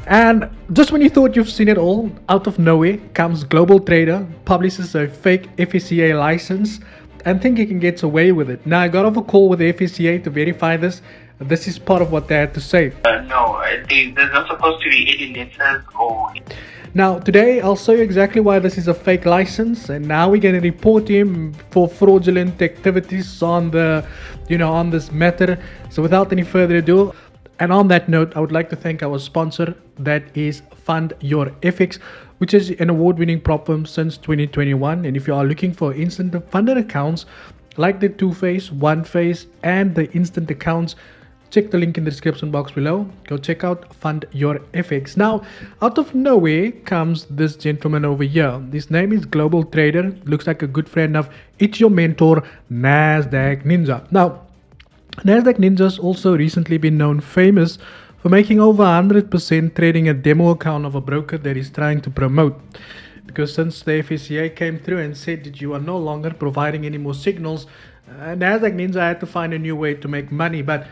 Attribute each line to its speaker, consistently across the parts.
Speaker 1: And just when you thought you've seen it all, out of nowhere comes Global Trader, publishes a fake FSCA license, and think he can get away with it. Now, I got off a call with the FSCA to verify this. This is part of what they had to say.
Speaker 2: No, there's not supposed to be any letters or...
Speaker 1: Now, today I'll show you exactly why this is a fake license, and now we're going to report him for fraudulent activities on the, on this matter. So without any further ado, and on that note, I would like to thank our sponsor, that is Fund Your FX, which is an award-winning prop firm since 2021. And if you are looking for instant funded accounts like the two-phase, one-phase, and the instant accounts, check the link in the description box below. Go check out Fund Your FX. Now, out of nowhere comes this gentleman over here. His name is Global Trader. Looks like a good friend of It's Your Mentor, Nasdaq Ninja. Now, Nasdaq Ninja's also recently been known famous for making over 100% trading a demo account of a broker that he's trying to promote. Because since the FSCA came through and said that you are no longer providing any more signals, Nasdaq Ninja had to find a new way to make money. But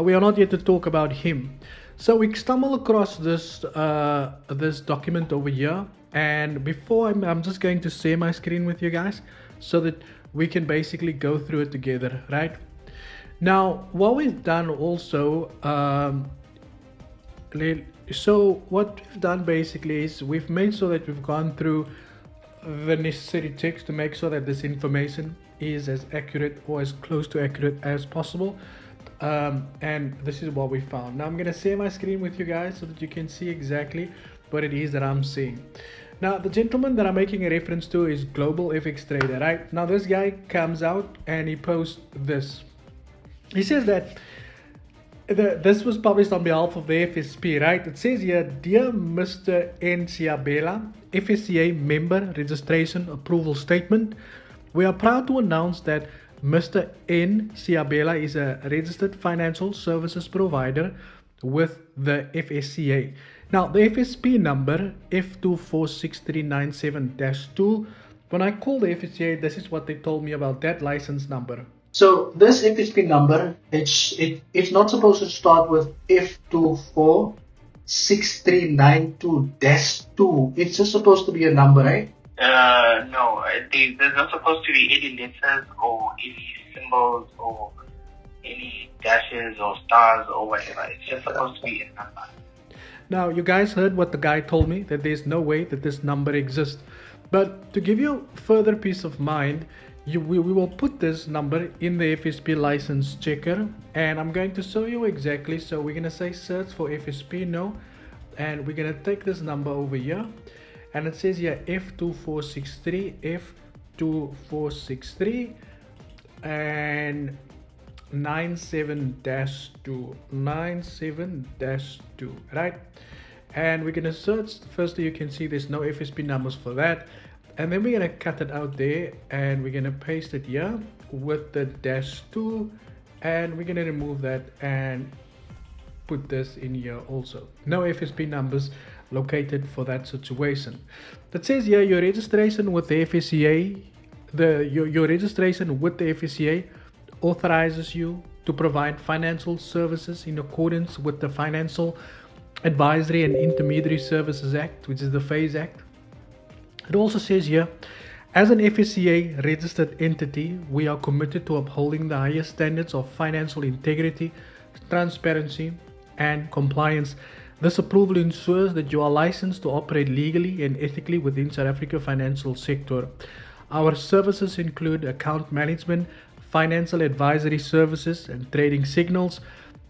Speaker 1: we are not yet to talk about him. So we stumble across this this document over here, and before I'm just going to share my screen with you guys so that we can basically go through it together, right? Now, what we've done also, so what we've done basically is we've made sure that we've gone through the necessary checks to make sure that this information is as accurate or as close to accurate as possible. And this is what we found. Now I'm going to share my screen with you guys so that you can see exactly what it is that I'm seeing. Now, the gentleman that I'm making a reference to is Global FX Trader, right? Now this guy comes out and he posts this. He says that this was published on behalf of the FSP, right? It says here, Dear Mr. N. Ciabella, FSCA Member Registration Approval Statement. We are proud to announce that Mr. N. Ciabella is a registered financial services provider with the FSCA. Now, the FSP number F246397-2, when I call the FSCA, this is what they told me about that license number. So this FSP number, it's not supposed to start with F246392-2. It's just supposed to be a number, right?
Speaker 2: No, there's not supposed to be any letters or any symbols or any dashes or stars or whatever. It's just supposed to be a number.
Speaker 1: Now, you guys heard what the guy told me, that there's no way that this number exists. But to give you further peace of mind, we will put this number in the FSP license checker, and I'm going to show you exactly. So we're going to say search for FSP now, and we're going to take this number over here. And it says here F2463, F2463, and 97-2, 97-2, right? And we're gonna search. Firstly, you can see there's no FSP numbers for that, and then we're gonna cut it out there, and we're gonna paste it here with the -2, and we're gonna remove that and put this in here also. No FSP numbers located for that situation. That says here your registration with the FSCA, your registration with the FSCA authorizes you to provide financial services in accordance with the Financial Advisory and Intermediary Services Act, which is the FASE Act. It also says here, as an FSCA registered entity, we are committed to upholding the highest standards of financial integrity, transparency, and compliance. This approval ensures that you are licensed to operate legally and ethically within South Africa financial sector. Our services include account management, financial advisory services, and trading signals.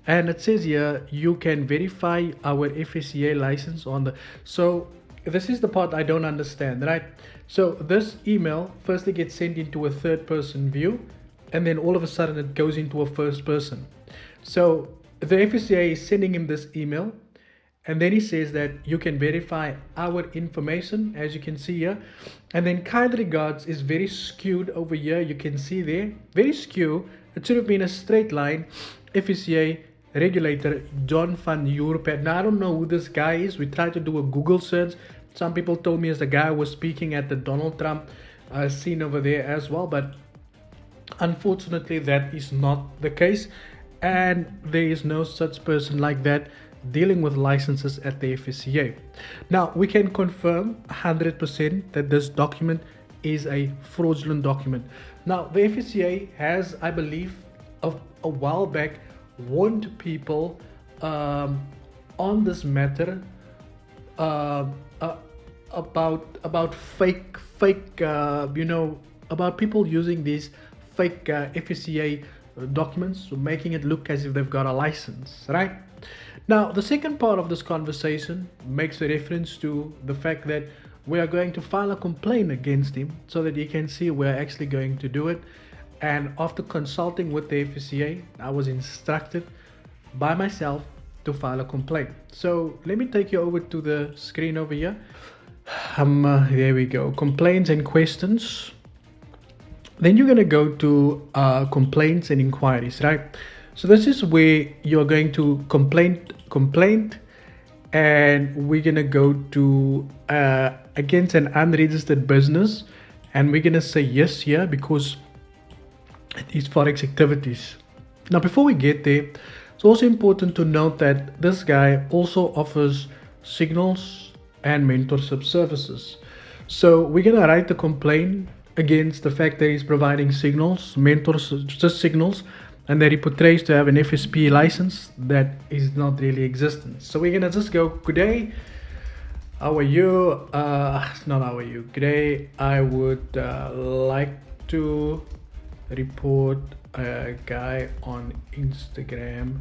Speaker 1: And it says here you can verify our FSCA license on the... So this is the part I don't understand, right? So this email firstly gets sent into a third person view, and then all of a sudden it goes into a first person. So the FSCA is sending him this email, and then he says that you can verify our information, as you can see here. And then kind regards is very skewed over here. You can see there, very skewed. It should have been a straight line. FSCA regulator John van Europe. Now I don't know who this guy is. We tried to do a Google search. Some people told me as the guy was speaking at the Donald Trump scene over there as well, but unfortunately that is not the case, and there is no such person like that dealing with licenses at the FSCA. Now, we can confirm 100% that this document is a fraudulent document. Now, the FSCA has, I believe, a while back warned people on this matter about fake about people using these fake FSCA documents, so making it look as if they've got a license, right? Now, the second part of this conversation makes a reference to the fact that we are going to file a complaint against him so that he can see we're actually going to do it. And after consulting with the FSCA, I was instructed by myself to file a complaint. So let me take you over to the screen over here. There we go, complaints and questions. Then you're going to go to complaints and inquiries, right? So this is where you're going to complaint, and we're going to go to against an unregistered business, and we're going to say yes here because it is Forex activities. Now, before we get there, it's also important to note that this guy also offers signals and mentorship services. So we're going to write the complaint against the fact that he's providing signals, just signals, and that he portrays to have an FSP license that is not really existent. So we're gonna just go, good day, how are you? Not how are you, good day, I would like to report a guy on Instagram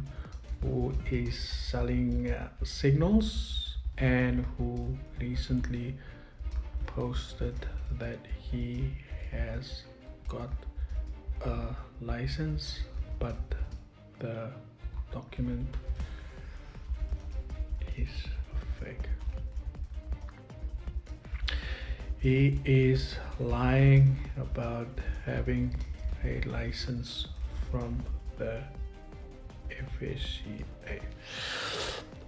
Speaker 1: who is selling signals and who recently posted that he has got a license, but the document is fake. He is lying about having a license from the FSCA.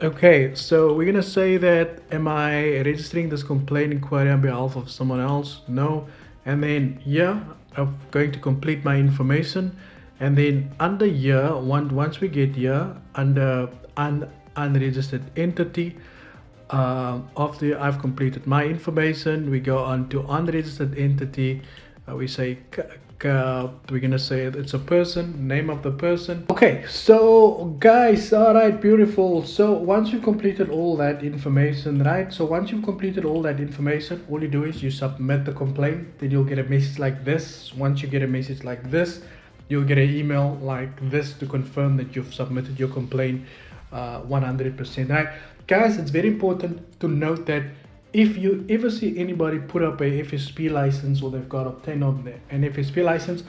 Speaker 1: Okay, so we're gonna say that, am I registering this complaint inquiry on behalf of someone else? No. And then here I'm going to complete my information, and then under here, once we get here under unregistered entity, after I've completed my information, we go on to unregistered entity. We say we're gonna say it's a person, name of the person. Okay, so guys, all right, beautiful. So once you've completed all that information, right? So once you've completed all that information, all you do is you submit the complaint. Then you'll get a message like this. Once you get a message like this, you'll get an email like this to confirm that you've submitted your complaint 100%. Right, guys, it's very important to note that if you ever see anybody put up a FSP license, or they've got obtained an FSP license,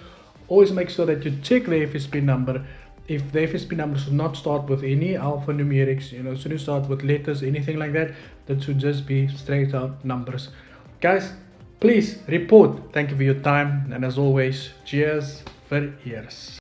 Speaker 1: always make sure that you check the FSP number. If the FSP number should not start with any alphanumerics, shouldn't start with letters, anything like that, that should just be straight out numbers. Guys, please report. Thank you for your time, and as always, cheers for ears.